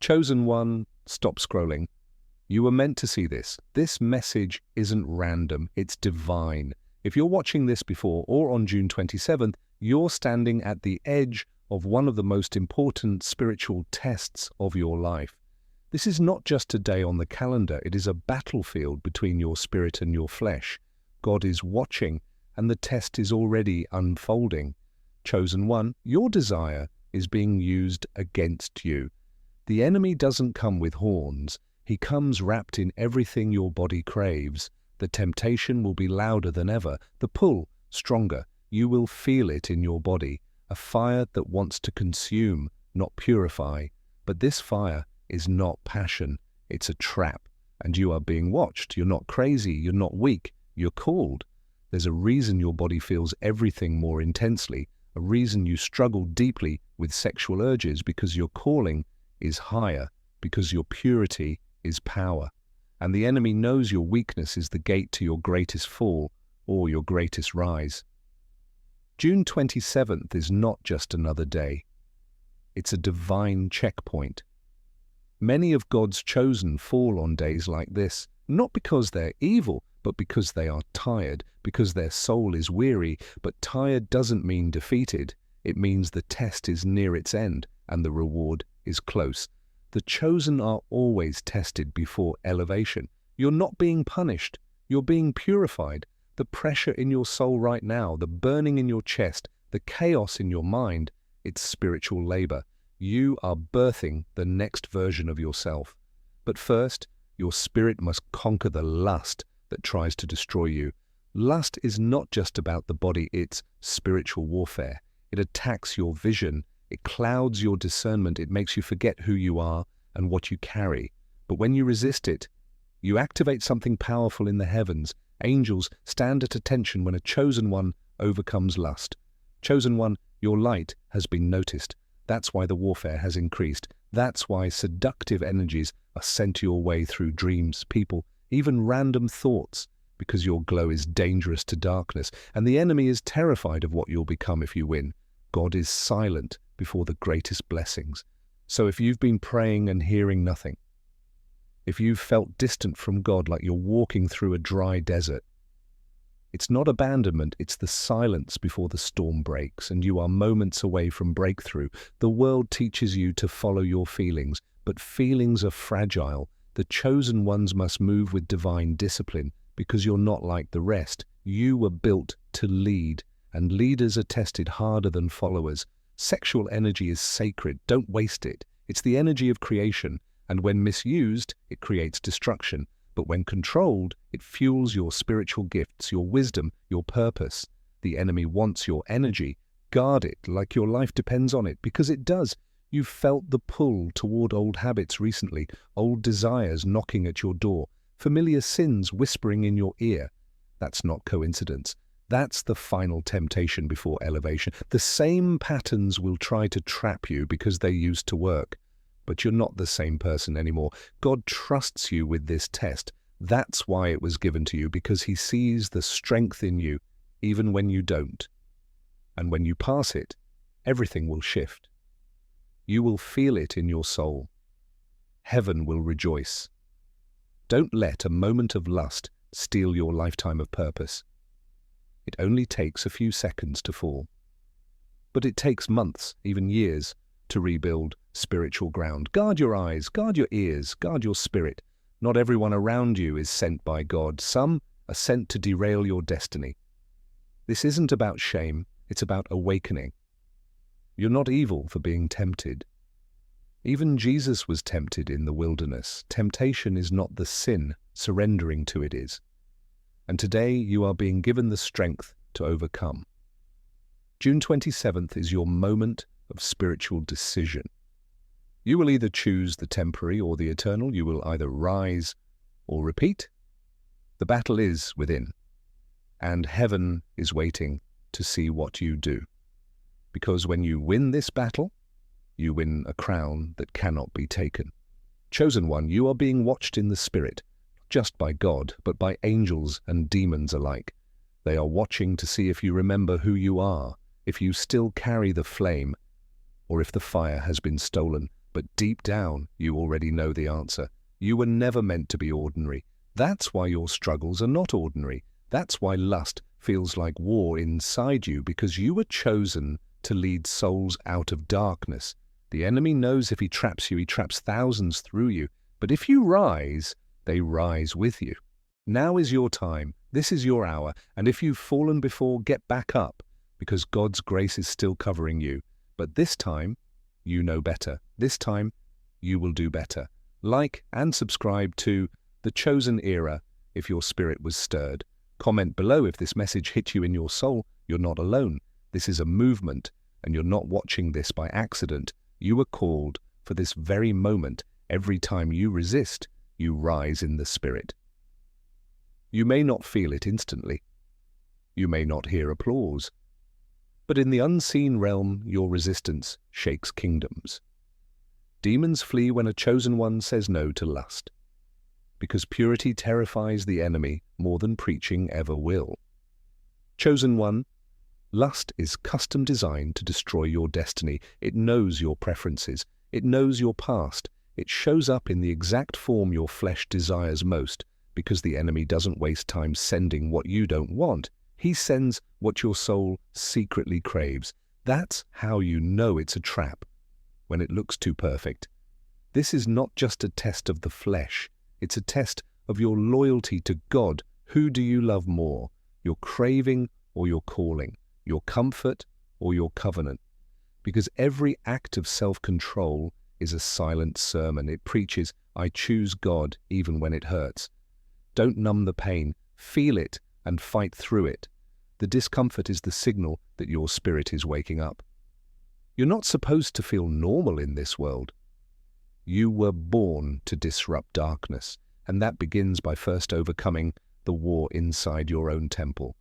Chosen one, stop scrolling. You were meant to see this. This message isn't random, it's divine. If you're watching this before or on June 27th, you're standing at the edge of one of the most important spiritual tests of your life. This is not just a day on the calendar, it is a battlefield between your spirit and your flesh. God is watching, and the test is already unfolding. Chosen one, your desire is being used against you. The enemy doesn't come with horns. He comes wrapped in everything your body craves. The temptation will be louder than ever, the pull stronger. You will feel it in your body, a fire that wants to consume, not purify. But this fire is not passion, it's a trap. And you are being watched. You're not crazy, you're not weak, you're called. There's a reason your body feels everything more intensely, a reason you struggle deeply with sexual urges, because your calling is higher, because your purity is power. And the enemy knows your weakness is the gate to your greatest fall or your greatest rise. June 27th is not just another day. It's a divine checkpoint. Many of God's chosen fall on days like this, not because they're evil, but because they are tired, because their soul is weary. But tired doesn't mean defeated. It means the test is near its end and the reward is close. The chosen are always tested before elevation. You're not being punished, you're being purified. The pressure in your soul right now, the burning in your chest, the chaos in your mind, it's spiritual labor. You are birthing the next version of yourself. But first, your spirit must conquer the lust that tries to destroy you. Lust is not just about the body, it's spiritual warfare. It attacks your vision, it clouds your discernment, it makes you forget who you are and what you carry. But when you resist it, you activate something powerful in the heavens. Angels stand at attention when a chosen one overcomes lust. Chosen one, your light has been noticed. That's why the warfare has increased. That's why seductive energies are sent your way through dreams, people, even random thoughts, because your glow is dangerous to darkness, and the enemy is terrified of what you'll become if you win. God is silent before the greatest blessings. So if you've been praying and hearing nothing, if you've felt distant from God like you're walking through a dry desert, it's not abandonment, it's the silence before the storm breaks, and you are moments away from breakthrough. The world teaches you to follow your feelings, but feelings are fragile. The chosen ones must move with divine discipline, because you're not like the rest. You were built to lead, and leaders are tested harder than followers. Sexual energy is sacred, don't waste it. It's the energy of creation, and when misused, it creates destruction. But when controlled, it fuels your spiritual gifts, your wisdom, your purpose. The enemy wants your energy. Guard it like your life depends on it, because it does. You've felt the pull toward old habits recently, old desires knocking at your door, familiar sins whispering in your ear. That's not coincidence. That's the final temptation before elevation. The same patterns will try to trap you because they used to work. But you're not the same person anymore. God trusts you with this test. That's why it was given to you, because He sees the strength in you, even when you don't. And when you pass it, everything will shift. You will feel it in your soul. Heaven will rejoice. Don't let a moment of lust steal your lifetime of purpose. It only takes a few seconds to fall. But it takes months, even years, to rebuild spiritual ground. Guard your eyes, guard your ears, guard your spirit. Not everyone around you is sent by God. Some are sent to derail your destiny. This isn't about shame, it's about awakening. You're not evil for being tempted. Even Jesus was tempted in the wilderness. Temptation is not the sin, surrendering to it is. And today you are being given the strength to overcome. June 27th is your moment of spiritual decision. You will either choose the temporary or the eternal. You will either rise or repeat. The battle is within, and heaven is waiting to see what you do. Because when you win this battle, you win a crown that cannot be taken. Chosen one, you are being watched in the spirit, not just by God, but by angels and demons alike. They are watching to see if you remember who you are, if you still carry the flame, or if the fire has been stolen. But deep down, you already know the answer. You were never meant to be ordinary. That's why your struggles are not ordinary. That's why lust feels like war inside you, because you were chosen to lead souls out of darkness. The enemy knows if he traps you, he traps thousands through you. But if you rise, they rise with you. Now is your time. This is your hour. And if you've fallen before, get back up, because God's grace is still covering you. But this time, you know better. This time, you will do better. Like and subscribe to The Chosen Era if your spirit was stirred. Comment below if this message hit you in your soul. You're not alone. This is a movement, and you're not watching this by accident. You were called for this very moment. Every time you resist, you rise in the spirit. You may not feel it instantly. You may not hear applause. But in the unseen realm, your resistance shakes kingdoms. Demons flee when a chosen one says no to lust, because purity terrifies the enemy more than preaching ever will. Chosen one, lust is custom designed to destroy your destiny. It knows your preferences. It knows your past. It shows up in the exact form your flesh desires most, because the enemy doesn't waste time sending what you don't want. He sends what your soul secretly craves. That's how you know it's a trap, when it looks too perfect. This is not just a test of the flesh. It's a test of your loyalty to God. Who do you love more? Your craving or your calling? Your comfort or your covenant? Because every act of self-control is a silent sermon. It preaches, I choose God even when it hurts. Don't numb the pain. Feel it and fight through it. The discomfort is the signal that your spirit is waking up. You're not supposed to feel normal in this world. You were born to disrupt darkness, and that begins by first overcoming the war inside your own temple.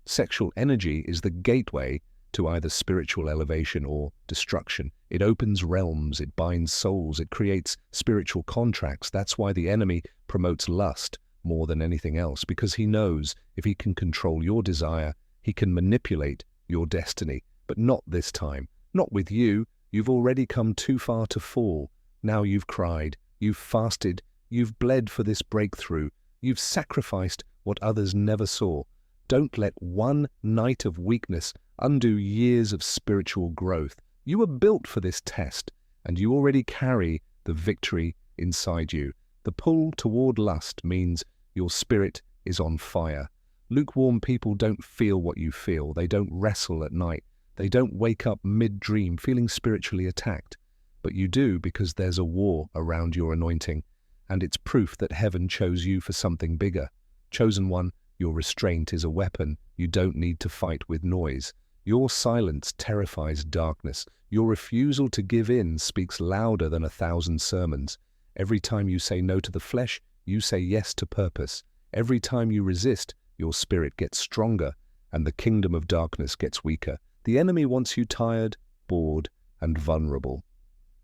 Sexual energy is the gateway to either spiritual elevation or destruction. It opens realms, it binds souls, it creates spiritual contracts. That's why the enemy promotes lust more than anything else, because he knows if he can control your desire, he can manipulate your destiny. But not this time. Not with you. You've already come too far to fall. Now you've cried, you've fasted, you've bled for this breakthrough. You've sacrificed what others never saw. Don't let one night of weakness undo years of spiritual growth. You were built for this test, and you already carry the victory inside you. The pull toward lust means your spirit is on fire. Lukewarm people don't feel what you feel. They don't wrestle at night. They don't wake up mid-dream feeling spiritually attacked. But you do, because there's a war around your anointing, and it's proof that heaven chose you for something bigger. Chosen one, your restraint is a weapon. You don't need to fight with noise. Your silence terrifies darkness. Your refusal to give in speaks louder than 1,000 sermons. Every time you say no to the flesh, you say yes to purpose. Every time you resist, your spirit gets stronger, and the kingdom of darkness gets weaker. The enemy wants you tired, bored, and vulnerable.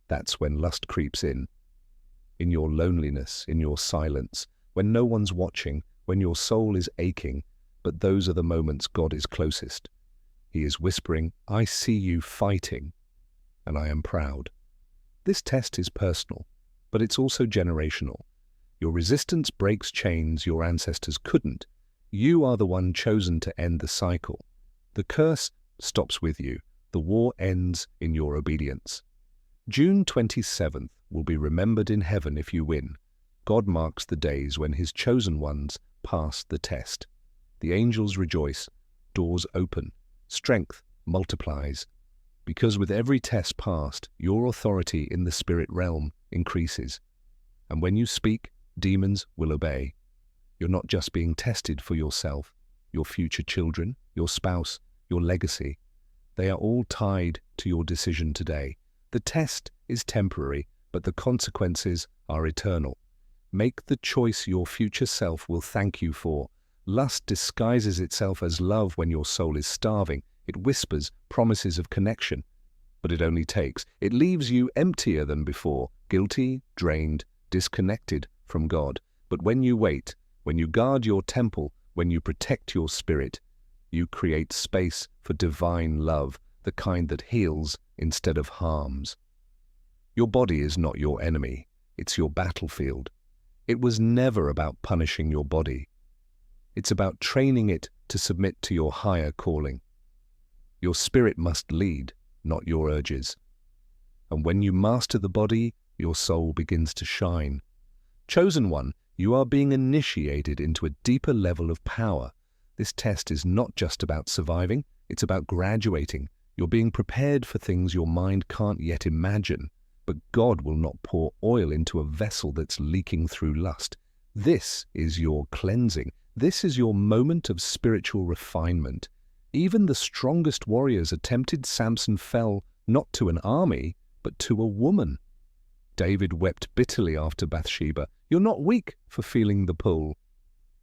That's when lust creeps in your loneliness, in your silence, when no one's watching, when your soul is aching. But those are the moments God is closest. He is whispering, I see you fighting, and I am proud. This test is personal, but it's also generational. Your resistance breaks chains your ancestors couldn't. You are the one chosen to end the cycle. The curse stops with you. The war ends in your obedience. June 27th will be remembered in heaven if you win. God marks the days when his chosen ones pass the test. The angels rejoice, doors open, strength multiplies. Because with every test passed, your authority in the spirit realm increases. And when you speak, demons will obey. You're not just being tested for yourself, your future children, your spouse, your legacy. They are all tied to your decision today. The test is temporary, but the consequences are eternal. Make the choice your future self will thank you for. Lust disguises itself as love when your soul is starving. It whispers promises of connection, but it only takes. It leaves you emptier than before, guilty, drained, disconnected from God. But when you wait, when you guard your temple, when you protect your spirit, you create space for divine love, the kind that heals instead of harms. Your body is not your enemy, it's your battlefield. It was never about punishing your body. It's about training it to submit to your higher calling. Your spirit must lead, not your urges. And when you master the body, your soul begins to shine. Chosen one, you are being initiated into a deeper level of power. This test is not just about surviving, it's about graduating. You're being prepared for things your mind can't yet imagine. But God will not pour oil into a vessel that's leaking through lust. This is your cleansing. This is your moment of spiritual refinement. Even the strongest warriors attempted. Samson fell not to an army, but to a woman. David wept bitterly after Bathsheba. You're not weak for feeling the pull.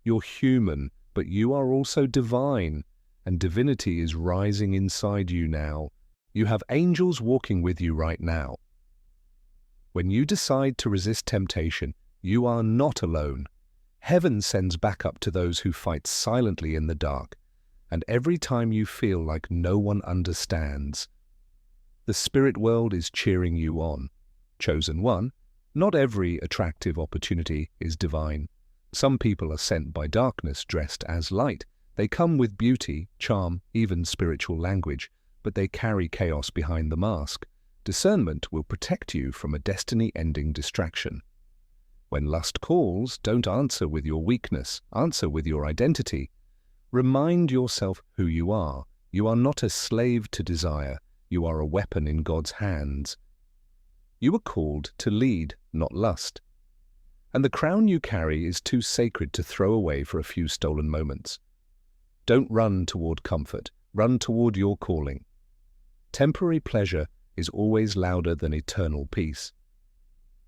You're human, but you are also divine, and divinity is rising inside you now. You have angels walking with you right now. When you decide to resist temptation, you are not alone. Heaven sends backup to those who fight silently in the dark, and every time you feel like no one understands, the spirit world is cheering you on. Chosen one, not every attractive opportunity is divine. Some people are sent by darkness dressed as light. They come with beauty, charm, even spiritual language, but they carry chaos behind the mask. Discernment will protect you from a destiny-ending distraction. When lust calls, don't answer with your weakness, answer with your identity. Remind yourself who you are. You are not a slave to desire. You are a weapon in God's hands. You are called to lead, not lust. And the crown you carry is too sacred to throw away for a few stolen moments. Don't run toward comfort. Run toward your calling. Temporary pleasure is always louder than eternal peace.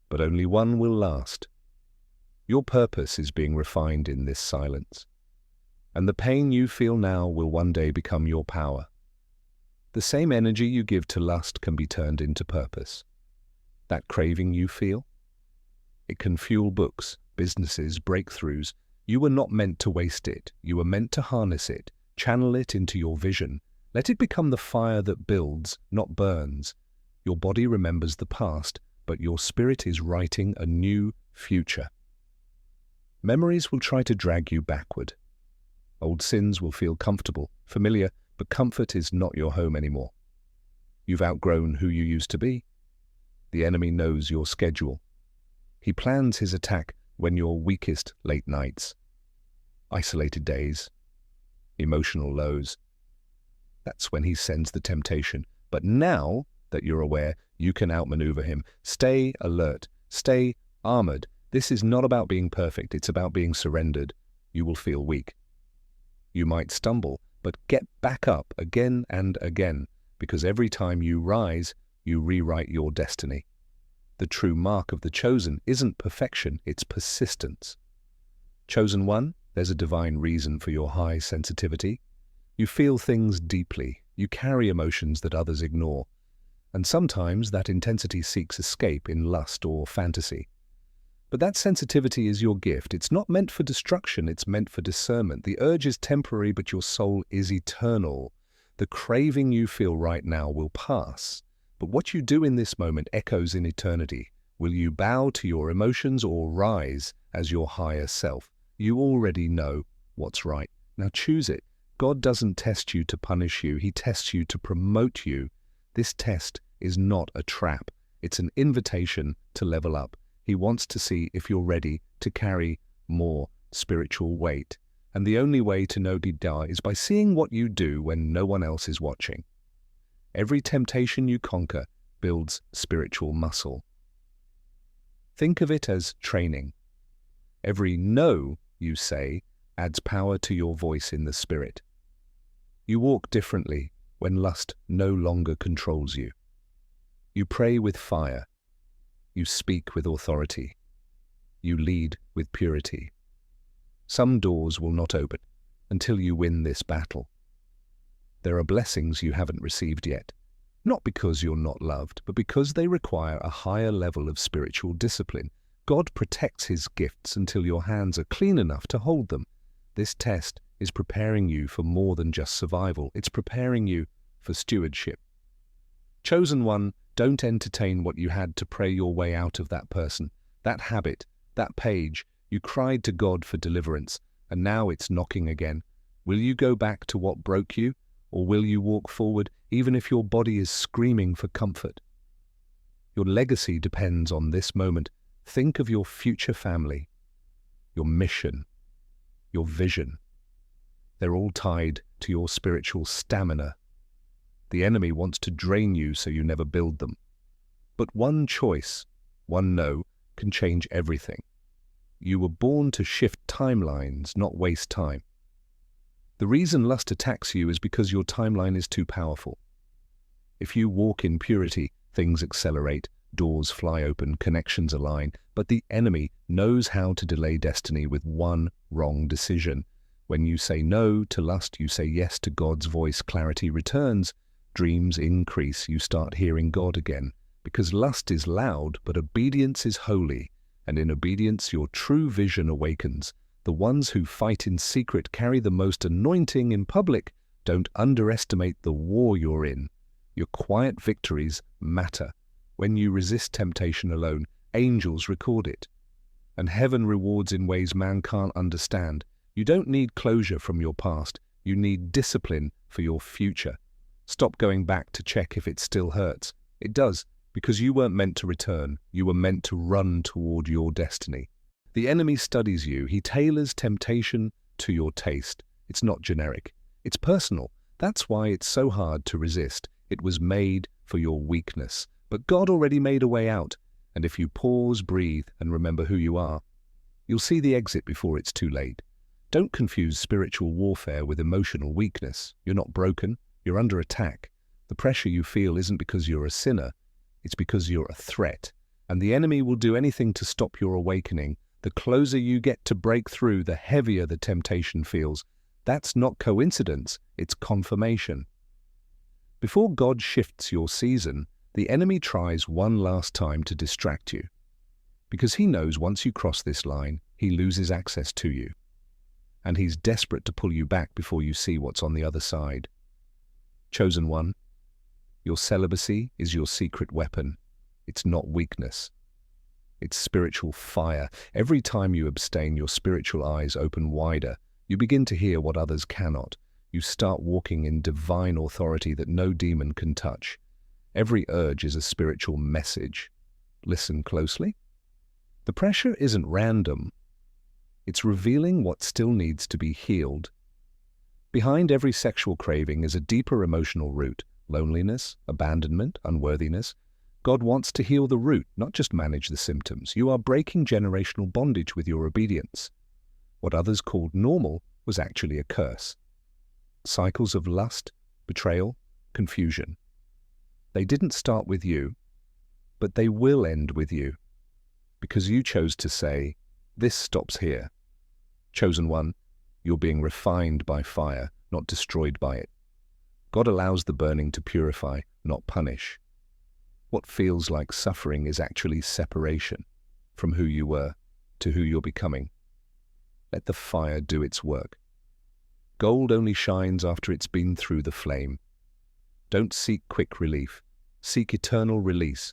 But only one will last. Your purpose is being refined in this silence. And the pain you feel now will one day become your power. The same energy you give to lust can be turned into purpose. That craving you feel? It can fuel books, businesses, breakthroughs. You were not meant to waste it. You were meant to harness it, channel it into your vision. Let it become the fire that builds, not burns. Your body remembers the past, but your spirit is writing a new future. Memories will try to drag you backward. Old sins will feel comfortable, familiar, but comfort is not your home anymore. You've outgrown who you used to be. The enemy knows your schedule. He plans his attack when you're weakest: late nights, isolated days, emotional lows. That's when he sends the temptation. But now that you're aware, you can outmaneuver him. Stay alert. Stay armored. This is not about being perfect. It's about being surrendered. You will feel weak. You might stumble, but get back up again and again, because every time you rise, you rewrite your destiny. The true mark of the chosen isn't perfection, it's persistence. Chosen one, there's a divine reason for your high sensitivity. You feel things deeply. You carry emotions that others ignore. And sometimes that intensity seeks escape in lust or fantasy. But that sensitivity is your gift. It's not meant for destruction, it's meant for discernment. The urge is temporary, but your soul is eternal. The craving you feel right now will pass. But what you do in this moment echoes in eternity. Will you bow to your emotions or rise as your higher self? You already know what's right. Now choose it. God doesn't test you to punish you. He tests you to promote you. This test is not a trap. It's an invitation to level up. He wants to see if you're ready to carry more spiritual weight. And the only way to know deep down is by seeing what you do when no one else is watching. Every temptation you conquer builds spiritual muscle. Think of it as training. Every no you say adds power to your voice in the spirit. You walk differently when lust no longer controls you. You pray with fire. You speak with authority. You lead with purity. Some doors will not open until you win this battle. There are blessings you haven't received yet, not because you're not loved, but because they require a higher level of spiritual discipline. God protects his gifts until your hands are clean enough to hold them. This test is preparing you for more than just survival. It's preparing you for stewardship. Chosen one, Don't entertain what you had to pray your way out of that person, that habit, that page. You cried to God for deliverance, and now it's knocking again. Will you go back to what broke you, or will you walk forward even if your body is screaming for comfort? Your legacy depends on this moment. Think of your future family, your mission, your vision. They're all tied to your spiritual stamina. The enemy wants to drain you so you never build them. But one choice, one no, can change everything. You were born to shift timelines, not waste time. The reason lust attacks you is because your timeline is too powerful. If you walk in purity, things accelerate, doors fly open, connections align, but the enemy knows how to delay destiny with one wrong decision. When you say no to lust, you say yes to God's voice. Clarity returns, dreams increase, you start hearing God again. Because lust is loud, but obedience is holy, and in obedience your true vision awakens. The ones who fight in secret carry the most anointing in public. Don't underestimate the war you're in. Your quiet victories matter. When you resist temptation alone, angels record it. And heaven rewards in ways man can't understand. You don't need closure from your past. You need discipline for your future. Stop going back to check if it still hurts. It does, because you weren't meant to return. You were meant to run toward your destiny. The enemy studies you. He tailors temptation to your taste. It's not generic. It's personal. That's why it's so hard to resist. It was made for your weakness. But God already made a way out. And if you pause, breathe, and remember who you are, you'll see the exit before it's too late. Don't confuse spiritual warfare with emotional weakness. You're not broken. You're under attack. The pressure you feel isn't because you're a sinner. It's because you're a threat. And the enemy will do anything to stop your awakening. The closer you get to break through, the heavier the temptation feels. That's not coincidence. It's confirmation. Before God shifts your season, the enemy tries one last time to distract you. Because he knows once you cross this line, he loses access to you. And he's desperate to pull you back before you see what's on the other side. Chosen one, your celibacy is your secret weapon. It's not weakness. It's spiritual fire. Every time you abstain, your spiritual eyes open wider. You begin to hear what others cannot. You start walking in divine authority that no demon can touch. Every urge is a spiritual message. Listen closely. The pressure isn't random. It's revealing what still needs to be healed. Behind every sexual craving is a deeper emotional root: loneliness, abandonment, unworthiness. God wants to heal the root, not just manage the symptoms. You are breaking generational bondage with your obedience. What others called normal was actually a curse. Cycles of lust, betrayal, confusion. They didn't start with you, but they will end with you, because you chose to say, "This stops here." Chosen one, you're being refined by fire, not destroyed by it. God allows the burning to purify, not punish. What feels like suffering is actually separation from who you were to who you're becoming. Let the fire do its work. Gold only shines after it's been through the flame. Don't seek quick relief. Seek eternal release.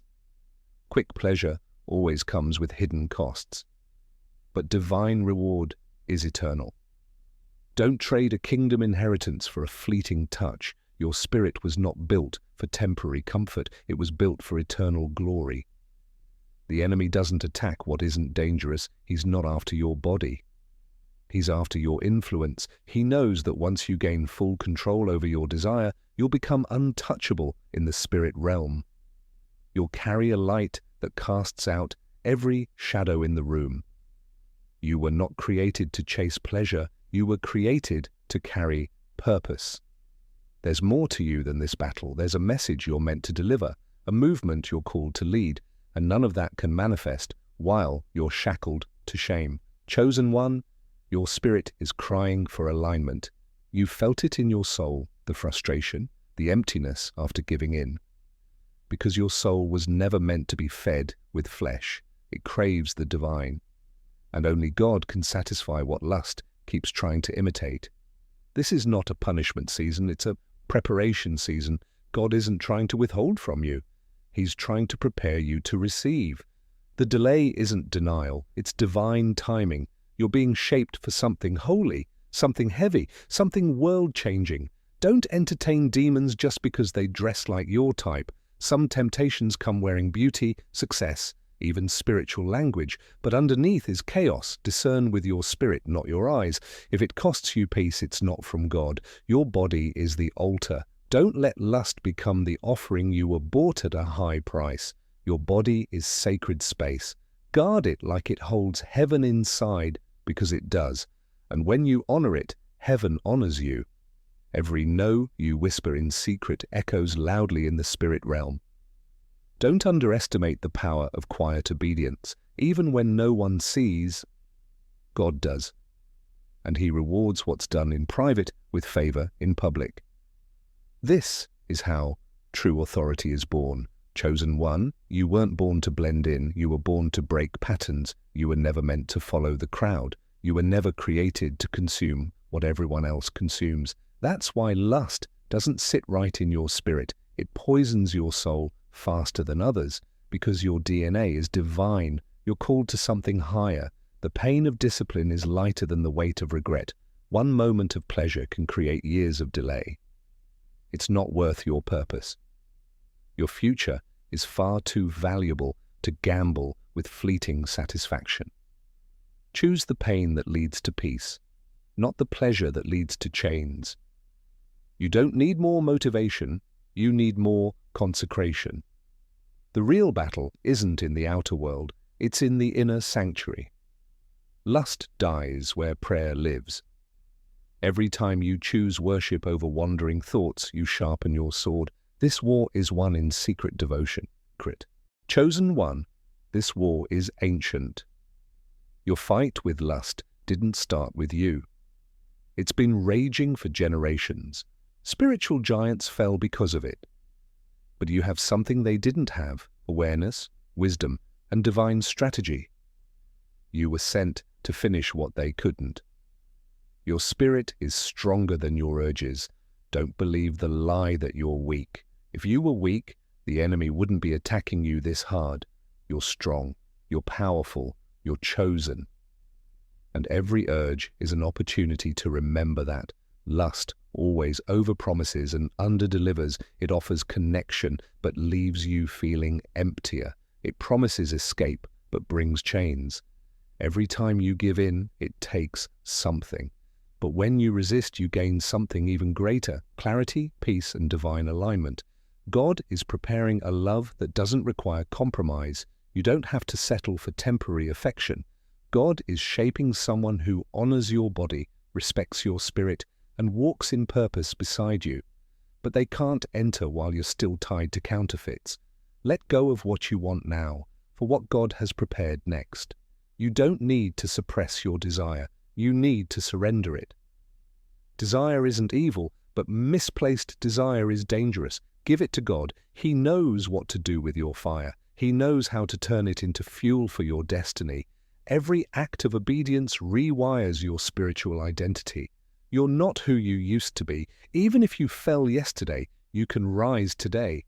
Quick pleasure always comes with hidden costs. But divine reward is eternal. Don't trade a kingdom inheritance for a fleeting touch. Your spirit was not built for temporary comfort. It was built for eternal glory. The enemy doesn't attack what isn't dangerous. He's not after your body. He's after your influence. He knows that once you gain full control over your desire, you'll become untouchable in the spirit realm. You'll carry a light that casts out every shadow in the room. You were not created to chase pleasure. You were created to carry purpose. There's more to you than this battle. There's a message you're meant to deliver, a movement you're called to lead, and none of that can manifest while you're shackled to shame. Chosen one, your spirit is crying for alignment. You felt it in your soul, the frustration, the emptiness after giving in. Because your soul was never meant to be fed with flesh. It craves the divine. And only God can satisfy what lust keeps trying to imitate. This is not a punishment season, it's a preparation season. God isn't trying to withhold from you. He's trying to prepare you to receive. The delay isn't denial, it's divine timing. You're being shaped for something holy, something heavy, something world-changing. Don't entertain demons just because they dress like your type. Some temptations come wearing beauty, success, even spiritual language, but underneath is chaos. Discern with your spirit, not your eyes. If it costs you peace, it's not from God. Your body is the altar. Don't let lust become the offering. You were bought at a high price. Your body is sacred space. Guard it like it holds heaven inside, because it does. And when you honor it, heaven honors you. Every no you whisper in secret echoes loudly in the spirit realm. Don't underestimate the power of quiet obedience. Even when no one sees, God does. And He rewards what's done in private with favor in public. This is how true authority is born. Chosen one, you weren't born to blend in, you were born to break patterns. You were never meant to follow the crowd. You were never created to consume what everyone else consumes. That's why lust doesn't sit right in your spirit. It poisons your soul faster than others, because your DNA is divine. You're called to something higher. The pain of discipline is lighter than the weight of regret. One moment of pleasure can create years of delay. It's not worth your purpose. Your future is far too valuable to gamble with fleeting satisfaction. Choose the pain that leads to peace, not the pleasure that leads to chains. You don't need more motivation, you need more consecration. The real battle isn't in the outer world, it's in the inner sanctuary. Lust dies where prayer lives. Every time you choose worship over wandering thoughts, you sharpen your sword. This war is won in secret devotion. Chosen one, this war is ancient. Your fight with lust didn't start with you. It's been raging for generations. Spiritual giants fell because of it. But you have something they didn't have: awareness, wisdom, and divine strategy. You were sent to finish what they couldn't. Your spirit is stronger than your urges. Don't believe the lie that you're weak. If you were weak, the enemy wouldn't be attacking you this hard. You're strong, you're powerful, you're chosen. And every urge is an opportunity to remember that. Lust always overpromises and underdelivers. It offers connection, but leaves you feeling emptier. It promises escape, but brings chains. Every time you give in, it takes something. But when you resist, you gain something even greater: clarity, peace, and divine alignment. God is preparing a love that doesn't require compromise. You don't have to settle for temporary affection. God is shaping someone who honors your body, respects your spirit, and walks in purpose beside you. But they can't enter while you're still tied to counterfeits. Let go of what you want now, for what God has prepared next. You don't need to suppress your desire. You need to surrender it. Desire isn't evil, but misplaced desire is dangerous. Give it to God. He knows what to do with your fire. He knows how to turn it into fuel for your destiny. Every act of obedience rewires your spiritual identity. You're not who you used to be. Even if you fell yesterday, you can rise today.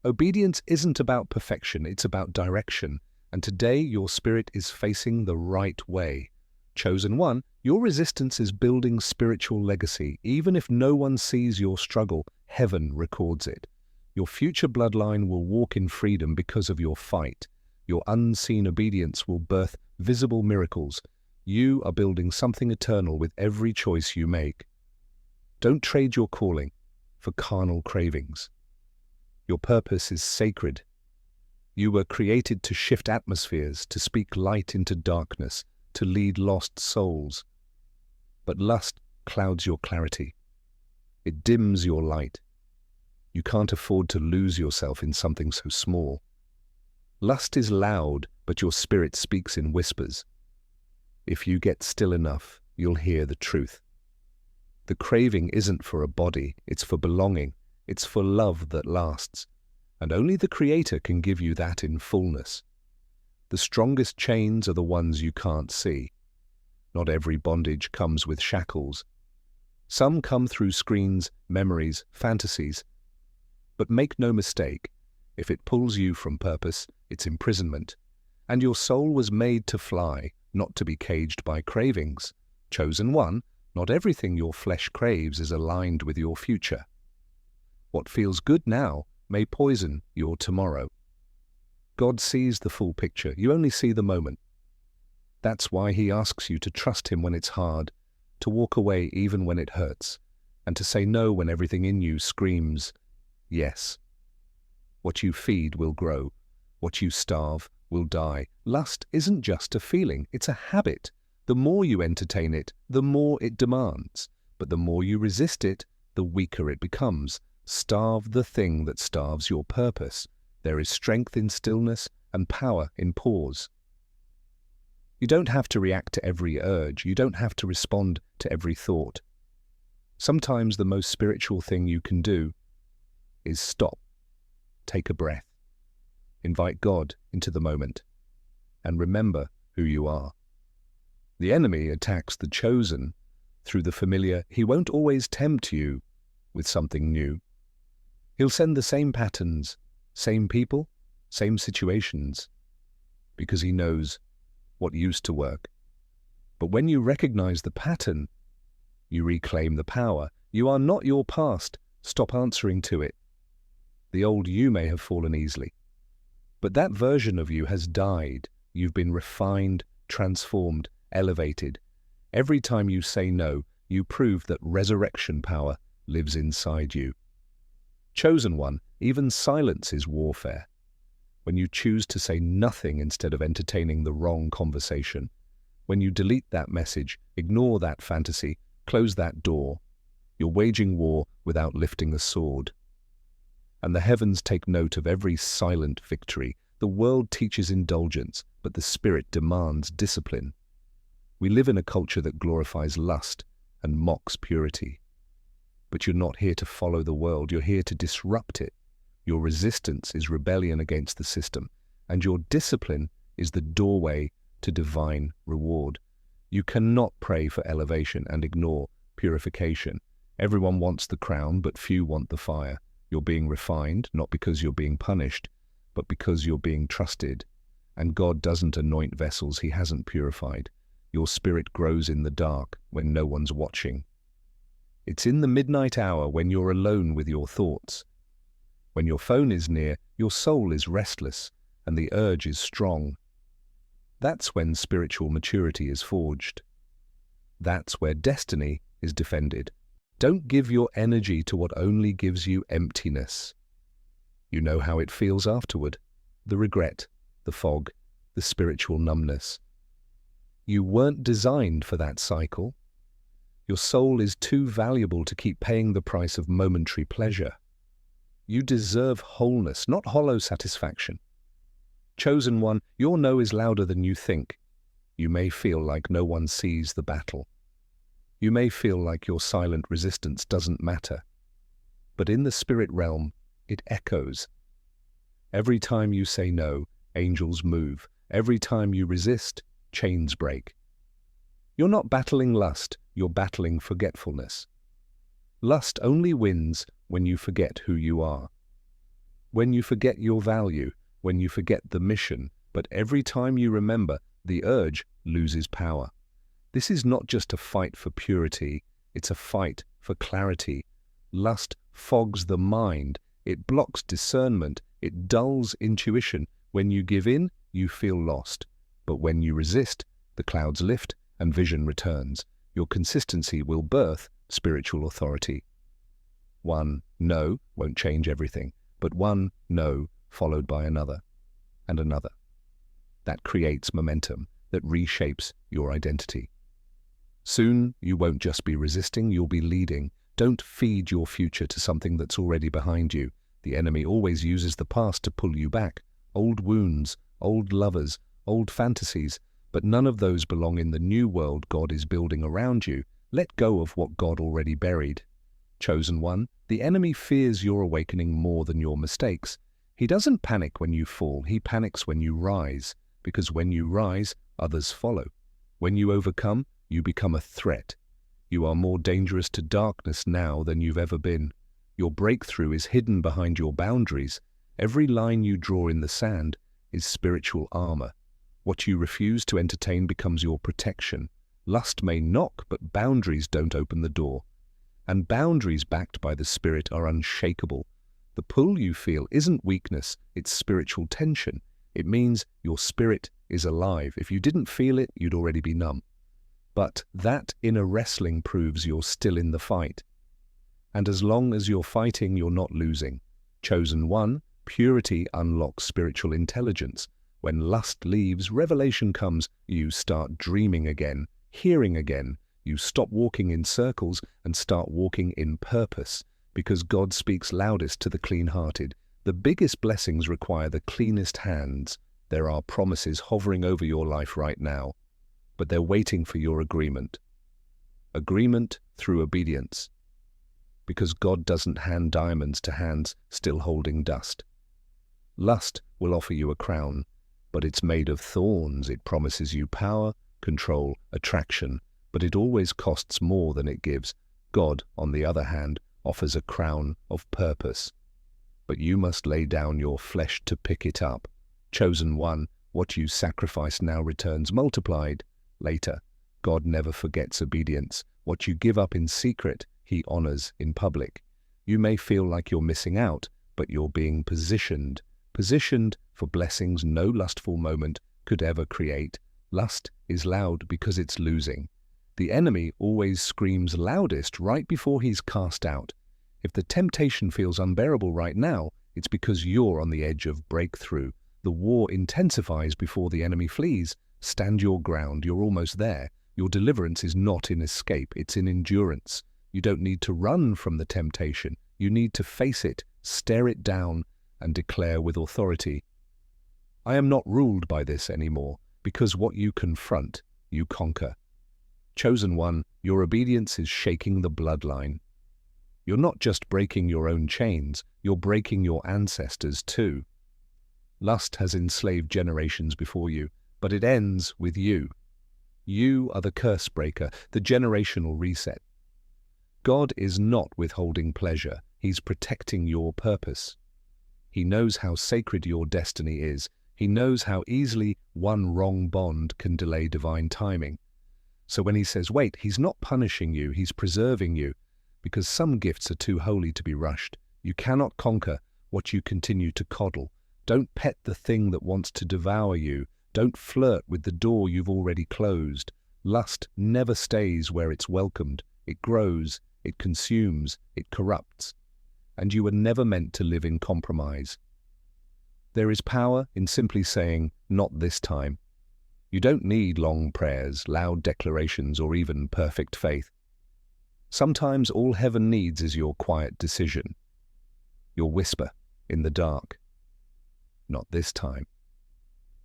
Obedience isn't about perfection, it's about direction. And today your spirit is facing the right way. Chosen one, your resistance is building spiritual legacy. Even if no one sees your struggle, heaven records it. Your future bloodline will walk in freedom because of your fight. Your unseen obedience will birth visible miracles. You are building something eternal with every choice you make. Don't trade your calling for carnal cravings. Your purpose is sacred. You were created to shift atmospheres, to speak light into darkness, to lead lost souls. But lust clouds your clarity. It dims your light. You can't afford to lose yourself in something so small. Lust is loud, but your spirit speaks in whispers. If you get still enough, you'll hear the truth. The craving isn't for a body, it's for belonging. It's for love that lasts. And only the Creator can give you that in fullness. The strongest chains are the ones you can't see. Not every bondage comes with shackles. Some come through screens, memories, fantasies. But make no mistake, If it pulls you from purpose, it's imprisonment. And your soul was made to fly, not to be caged by cravings. Chosen one, not everything your flesh craves is aligned with your future. What feels good now may poison your tomorrow. God sees the full picture. You only see the moment. That's why He asks you to trust Him when it's hard, to walk away even when it hurts, and to say no when everything in you screams, yes. What you feed will grow. What you starve will die. Lust isn't just a feeling, it's a habit. The more you entertain it, the more it demands. But the more you resist it, the weaker it becomes. Starve the thing that starves your purpose. There is strength in stillness and power in pause. You don't have to react to every urge. You don't have to respond to every thought. Sometimes the most spiritual thing you can do is stop, take a breath, invite God into the moment, and remember who you are. The enemy attacks the chosen through the familiar. He won't always tempt you with something new. He'll send the same patterns, same people, same situations, because he knows what used to work. But when you recognize the pattern, you reclaim the power. You are not your past. Stop answering to it. The old you may have fallen easily, but that version of you has died. You've been refined, transformed, elevated. Every time you say no, you prove that resurrection power lives inside you. Chosen one, even silence is warfare. When you choose to say nothing instead of entertaining the wrong conversation, when you delete that message, ignore that fantasy, close that door, you're waging war without lifting a sword. And the heavens take note of every silent victory. The world teaches indulgence, but the spirit demands discipline. We live in a culture that glorifies lust and mocks purity. But you're not here to follow the world, you're here to disrupt it. Your resistance is rebellion against the system, and your discipline is the doorway to divine reward. You cannot pray for elevation and ignore purification. Everyone wants the crown, but few want the fire. You're being refined, not because you're being punished, but because you're being trusted. And God doesn't anoint vessels He hasn't purified. Your spirit grows in the dark when no one's watching. It's in the midnight hour when you're alone with your thoughts. When your phone is near, your soul is restless and the urge is strong. That's when spiritual maturity is forged. That's where destiny is defended. Don't give your energy to what only gives you emptiness. You know how it feels afterward. The regret, the fog, the spiritual numbness. You weren't designed for that cycle. Your soul is too valuable to keep paying the price of momentary pleasure. You deserve wholeness, not hollow satisfaction. Chosen one, your no is louder than you think. You may feel like no one sees the battle. You may feel like your silent resistance doesn't matter. But in the spirit realm, it echoes. Every time you say no, angels move. Every time you resist, chains break. You're not battling lust, you're battling forgetfulness. Lust only wins when you forget who you are. When you forget your value, when you forget the mission, but every time you remember, the urge loses power. This is not just a fight for purity, it's a fight for clarity. Lust fogs the mind, it blocks discernment, it dulls intuition. When you give in, you feel lost. But when you resist, the clouds lift and vision returns. Your consistency will birth spiritual authority. One no won't change everything, but one no followed by another and another. That creates momentum that reshapes your identity. Soon, you won't just be resisting, you'll be leading. Don't feed your future to something that's already behind you. The enemy always uses the past to pull you back. Old wounds, old lovers, old fantasies, but none of those belong in the new world God is building around you. Let go of what God already buried. Chosen one, the enemy fears your awakening more than your mistakes. He doesn't panic when you fall, he panics when you rise, because when you rise, others follow. When you overcome, you become a threat. You are more dangerous to darkness now than you've ever been. Your breakthrough is hidden behind your boundaries, Every line you draw in the sand is spiritual armor. What you refuse to entertain becomes your protection. Lust may knock, but boundaries don't open the door. And boundaries backed by the Spirit are unshakable. The pull you feel isn't weakness, it's spiritual tension. It means your spirit is alive. If you didn't feel it, you'd already be numb. But that inner wrestling proves you're still in the fight. And as long as you're fighting, you're not losing. Chosen one, purity unlocks spiritual intelligence. When lust leaves, revelation comes. You start dreaming again, hearing again. You stop walking in circles and start walking in purpose, because God speaks loudest to the clean-hearted. The biggest blessings require the cleanest hands. There are promises hovering over your life right now, but they're waiting for your agreement. Agreement through obedience, because God doesn't hand diamonds to hands still holding dust. Lust will offer you a crown, but it's made of thorns. It promises you power, control, attraction, but it always costs more than it gives. God, on the other hand, offers a crown of purpose. But you must lay down your flesh to pick it up. Chosen one, what you sacrifice now returns multiplied later. God never forgets obedience. What you give up in secret, He honors in public. You may feel like you're missing out, but you're being positioned for blessings no lustful moment could ever create. Lust is loud because it's losing. The enemy always screams loudest right before he's cast out. If the temptation feels unbearable right now, it's because you're on the edge of breakthrough. The war intensifies before the enemy flees. Stand your ground, you're almost there. Your deliverance is not in escape, it's in endurance. You don't need to run from the temptation. You need to face it, stare it down, and declare with authority, I am not ruled by this anymore, because what you confront, you conquer. Chosen one, your obedience is shaking the bloodline. You're not just breaking your own chains, you're breaking your ancestors too. Lust has enslaved generations before you, but it ends with you. You are the curse breaker, the generational reset. God is not withholding pleasure, He's protecting your purpose. He knows how sacred your destiny is. He knows how easily one wrong bond can delay divine timing. So when He says wait, He's not punishing you, He's preserving you, because some gifts are too holy to be rushed. You cannot conquer what you continue to coddle. Don't pet the thing that wants to devour you. Don't flirt with the door you've already closed. Lust never stays where it's welcomed. It grows, it consumes, it corrupts. And you were never meant to live in compromise. There is power in simply saying, not this time. You don't need long prayers, loud declarations, or even perfect faith. Sometimes all heaven needs is your quiet decision, your whisper in the dark. Not this time.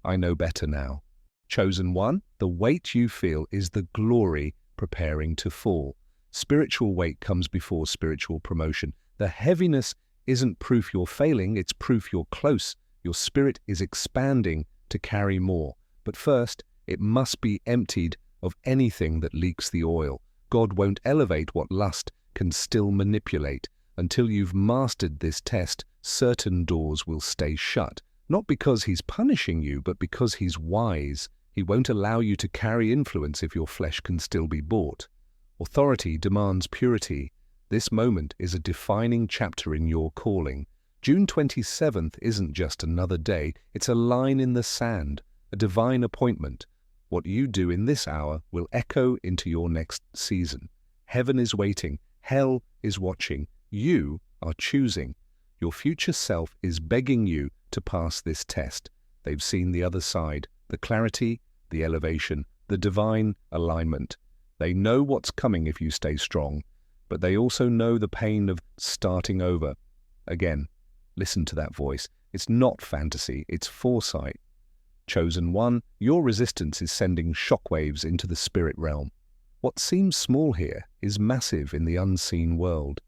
I know better now. Chosen one, the weight you feel is the glory preparing to fall. Spiritual weight comes before spiritual promotion. The heaviness isn't proof you're failing, it's proof you're close. Your spirit is expanding to carry more. But first, it must be emptied of anything that leaks the oil. God won't elevate what lust can still manipulate. Until you've mastered this test, certain doors will stay shut. Not because He's punishing you, but because He's wise. He won't allow you to carry influence if your flesh can still be bought. Authority demands purity. This moment is a defining chapter in your calling. June 27th isn't just another day, it's a line in the sand, a divine appointment. What you do in this hour will echo into your next season. Heaven is waiting, hell is watching, you are choosing. Your future self is begging you to pass this test. They've seen the other side, the clarity, the elevation, the divine alignment. They know what's coming if you stay strong, but they also know the pain of starting over. Again, listen to that voice. It's not fantasy, it's foresight. Chosen one, your resistance is sending shockwaves into the spirit realm. What seems small here is massive in the unseen world.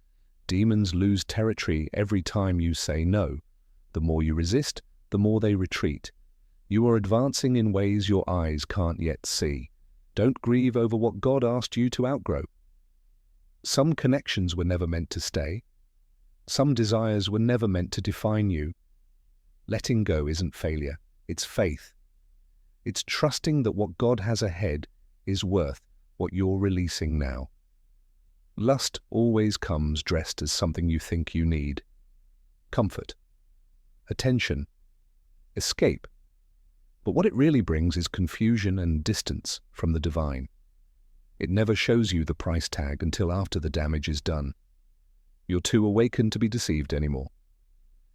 Demons lose territory every time you say no. The more you resist, the more they retreat. You are advancing in ways your eyes can't yet see. Don't grieve over what God asked you to outgrow. Some connections were never meant to stay. Some desires were never meant to define you. Letting go isn't failure, it's faith. It's trusting that what God has ahead is worth what you're releasing now. Lust always comes dressed as something you think you need. Comfort, attention, escape. But what it really brings is confusion and distance from the divine. It never shows you the price tag until after the damage is done. You're too awakened to be deceived anymore.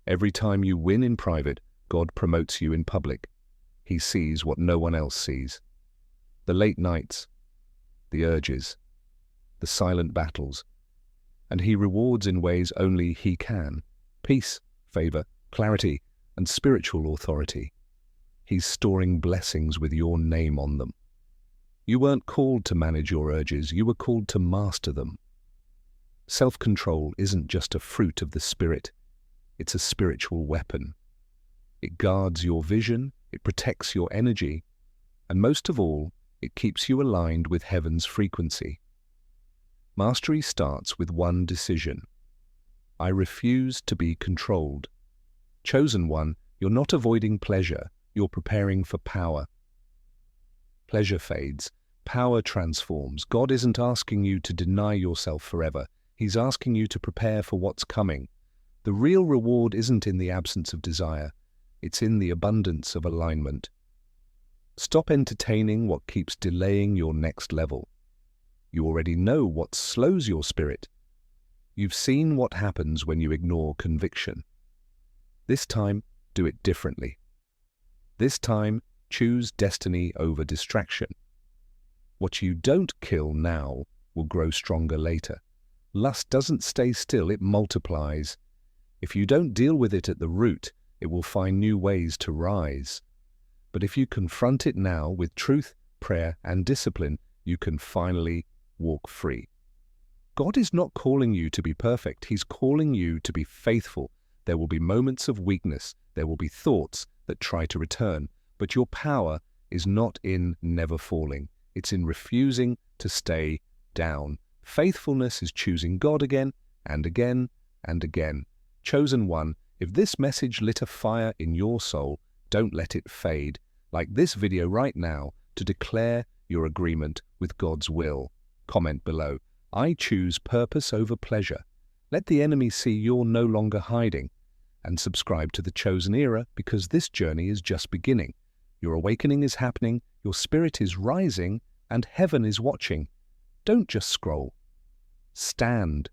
Every time you win in private, God promotes you in public. He sees what no one else sees. The late nights, the urges, the silent battles, and He rewards in ways only He can. Peace, favor, clarity, and spiritual authority. He's storing blessings with your name on them. You weren't called to manage your urges, you were called to master them. Self-control isn't just a fruit of the Spirit, it's a spiritual weapon. It guards your vision, it protects your energy, and most of all, it keeps you aligned with heaven's frequency. Mastery starts with one decision. I refuse to be controlled. Chosen one, you're not avoiding pleasure, you're preparing for power. Pleasure fades, power transforms. God isn't asking you to deny yourself forever. He's asking you to prepare for what's coming. The real reward isn't in the absence of desire, it's in the abundance of alignment. Stop entertaining what keeps delaying your next level. You already know what slows your spirit. You've seen what happens when you ignore conviction. This time, do it differently. This time, choose destiny over distraction. What you don't kill now will grow stronger later. Lust doesn't stay still, it multiplies. If you don't deal with it at the root, it will find new ways to rise. But if you confront it now with truth, prayer, and discipline, you can finally walk free. God is not calling you to be perfect. He's calling you to be faithful. There will be moments of weakness. There will be thoughts that try to return. But your power is not in never falling. It's in refusing to stay down. Faithfulness is choosing God again and again and again. Chosen one, if this message lit a fire in your soul, don't let it fade. Like this video right now to declare your agreement with God's will. Comment below. I choose purpose over pleasure. Let the enemy see you're no longer hiding. And subscribe to the Chosen Era because this journey is just beginning. Your awakening is happening, your spirit is rising, and heaven is watching. Don't just scroll. Stand.